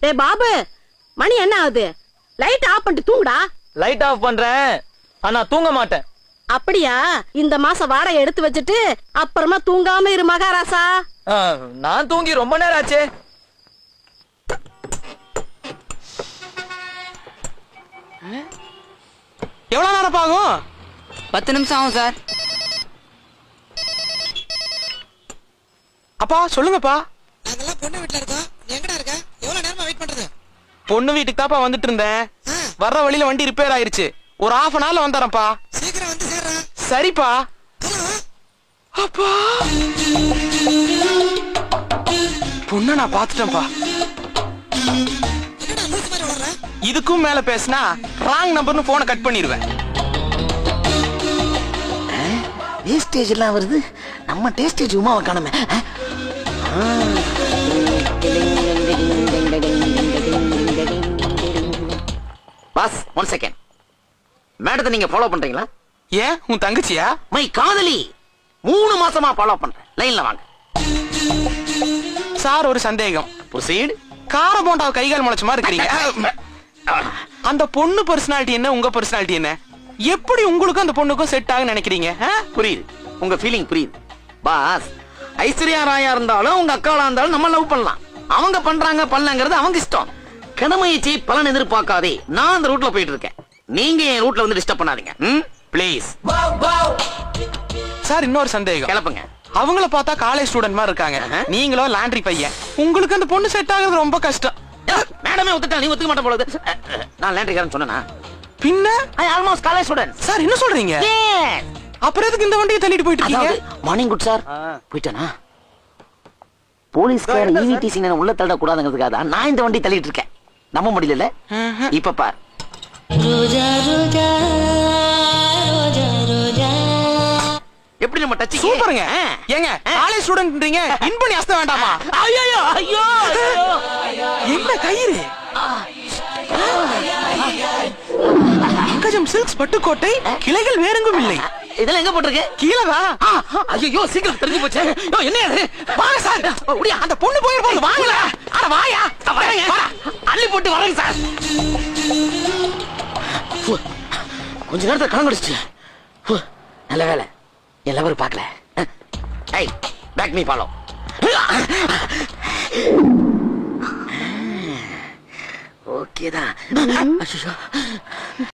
டேய் பாபு, மணி என்ன ஆகுது? லைட் ஆஃப் பண்ணிட்டு தூங்குடா. லைட் ஆஃப் பண்றேன், ஆனா தூங்க மாட்டேன். அப்படியா? இந்த மாசம் வாடகை எடுத்து வச்சுட்டு அப்புறமா தூங்காம இரு மகாராசா. நான் தூங்கி ரொம்ப நேரம் ஆச்சே. எவ்வளவு நேரம் ஆகும்? 10 நிமிஷம் ஆகும் சார். அப்பா சொல்லுங்கப்பா. நாங்கெல்லாம் பொண்ணு வீட்டுல இருக்கோம். நீ எங்கடா இருக்க? எவ்வளவு நேரமா வெயிட் பண்றது? பொண்ணு வீட்டுக்கு தாப்பா வந்துட்டு இருந்தேன். வர்ற வழியில வண்டி ரிப்பேர் ஆயிருச்சு. ஒரு half an hourல வந்துறேன்ப்பா. சீக்கிரம் வந்து சேர்றேன். சரிப்பா. அப்பா பொண்ண நான் பாத்துட்டேன்ப்பா. என்னடா லூசு மாதிரி வளர்ற? இதுக்கும் மேல பேசினா ராங் நம்பர்னு போனை கட் பண்ணிடுவேன். வேஸ்டேஜ் எல்லாம் வருது. நம்ம டேஸ்டேஜ் உமாவை காணுமே. Pass, 1 second. மேடத்தை நீங்க ஃபாலோ பண்றீங்களா? ஏன் உன் தங்கச்சியா? மை காதலி. 3 மாசமா ஃபாலோ பண்றேன். லைன்ல வாங்க சார். ஒரு சந்தேகம். ப்ரொசீட். கார போண்டாவை கைகால் முளைச்சமா இருக்கிறீங்க. அந்த பொண்ணு பர்சனாலிட்டி என்ன, உங்க பர்சனாலிட்டி என்ன? எப்படி உங்களுக்கும் அந்த பொண்ணுக்கும் செட் ஆகும் நினைக்கிறீங்க? புரியுது, உங்க ஃபீலிங் புரியுது. பாஸ், ஐஸ்வர்யா ராயா இருந்தாலும் உங்க அக்காளா இருந்தாலும் நம்ம லவ் பண்ணலாம். அவங்க பண்றாங்க பண்ணலங்கிறது அவங்க இஷ்டம். கடமையை பலன் எதிர்பார்க்காதே. நான் அந்த ரூட்ல போயிட்டு இருக்கேன். நீங்க என் ரூட்ல வந்து டிஸ்டர்ப் பண்ணாதீங்க ப்ளீஸ். சார் இன்னொரு சந்தேகம். கிளப்புங்க. அவங்கள பார்த்தா காலேஜ் ஸ்டூடெண்ட் மாதிரி இருக்காங்க. நீங்களோ லாண்ட்ரி பையன். உங்களுக்கு அந்த பொண்ணு செட் ஆகுறது ரொம்ப கஷ்டம். மேடமே ஒத்துட்டா நீ ஒத்துக்க மாட்டே போல. நான் லாண்ட்ரிக்காரன் சொன்னேனா? பின்ன ஐ ஆல்மோஸ்ட் காலேஜ் ஸ்டூடெண்ட். சார் என்ன சொல்றீங்க? அப்புறம் எதுக்கு இந்த வண்டியை தள்ளிட்டு போயிட்டு இருக்கீங்க? Morning good sir. போயிட்டானா? போலீஸ்கார ஈவிடிசி உள்ள தள்ள கூடாதுங்கிறதுக்காக தான் நான் இந்த வண்டி தள்ளிட்டு இருக்கேன். நம்ப முடியல. இப்ப பார். எப்படி நம்ம டச்? சூப்பருங்க. ஏங்க காலேஜ் ஸ்டூடண்ட்ன்றீங்க, இன் பண்ணி அஸ்த வேண்டாமா? ஐயோ ஐயோ என்ன கயிறு? பங்கஜம் சில்க்ஸ் பட்டுக்கோட்டை, கிளைகள் வேறெங்கும் இல்லை. இதெல்லாம் எங்க போட்டிருக்கு? கீழதான். ஐயோ சீக்கிரம் தெரிஞ்சு போச்சு. என்ன அது? வாங்க சார். அந்த பொண்ணு போயிருப்போம். வாங்கல. அட வாயா. அள்ளி போட்டு வரேங்க சார். கொஞ்ச நேரத்துல கலங்கடிச்சு. நல்ல வேலை எல்லாரும் பார்க்கல. ஏய், பேக் மீ ஃபாலோ. ஓகே தான்.